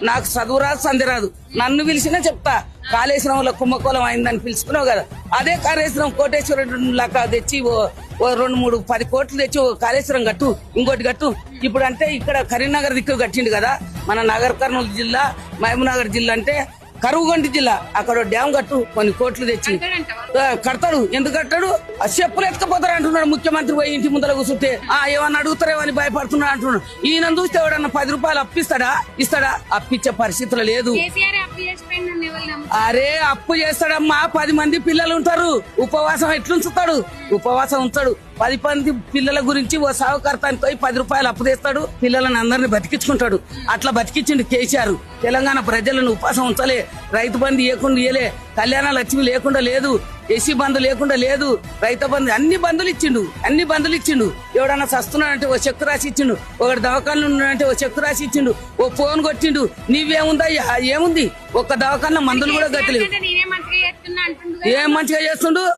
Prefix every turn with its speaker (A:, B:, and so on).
A: నాకు చదువు రాదు సంధి రాదు. నన్ను పిలిచినా చెప్తా. కాళేశ్వరంలో కుంభకోణం అయిందని పిలుచుకున్నావు కదా, అదే కాళేశ్వరం కోటేశ్వరుడు లాగా తెచ్చి ఓ 2-3 10 కోట్లు తెచ్చి ఓ కాళేశ్వరం కట్టు, ఇంకోటి కట్టు. ఇప్పుడు అంటే ఇక్కడ కరీంనగర్ దిక్కు కట్టిండు కదా, మన నగర్ కర్నూలు జిల్లా మహబూబ్నగర్ జిల్లా అంటే కరువుగంటి జిల్లా, అక్కడ డ్యామ్ కట్టు, కొన్ని కోట్లు తెచ్చి కడతాడు. ఎందుకు కట్టాడు? ఆ చెప్పులు ఎత్తుకపోతారు అంటున్నాడు ముఖ్యమంత్రి. పోయి ఇంటి ముందర కూర్చుంటే ఏమన్నా అడుగుతారేమని భయపడుతున్నాడు అంటున్నాడు. ఈయన చూస్తే ఎవడన్నా 10 రూపాయలు అప్పిస్తాడా? ఇస్తాడా? అప్పిచ్చే పరిస్థితులు లేదు. అరే అప్పు చేస్తాడమ్మా, 10 మంది పిల్లలు ఉంటారు, ఉపవాసం ఎట్లుంచుతాడు? ఉపవాసం ఉంచాడు. 10 మంది పిల్లల గురించి ఓ సాగుకర్తానికి పోయి 10 రూపాయలు అప్పు తెస్తాడు, పిల్లలను అందరినీ బతికించుకుంటాడు. అట్లా బతికించిండు కేసీఆర్. తెలంగాణ ప్రజలను ఉపవాసం ఉంచలే, రైతు బంధు ఇవ్వకుండా ఇయ్యలే, కళ్యాణ లక్ష్మి లేకుండా లేదు, ఎస్సీ బంధు లేకుండా లేదు, రైతు బంధు అన్ని బంధులు ఇచ్చిండు. ఎవడన్నా సస్తున్నాడంటే ఓ చెక్కు రాసి ఇచ్చిండు, ఒకటి దవాఖానలు ఉన్నాడంటే ఓ చెక్కు రాసి ఇచ్చిండు, ఓ ఫోన్ కొట్టిండు. నీవేముందా? ఏముంది? ఒక్క దవాఖాన మందులు కూడా గతలేదు. ఏం మంచిగా చేస్తుండు?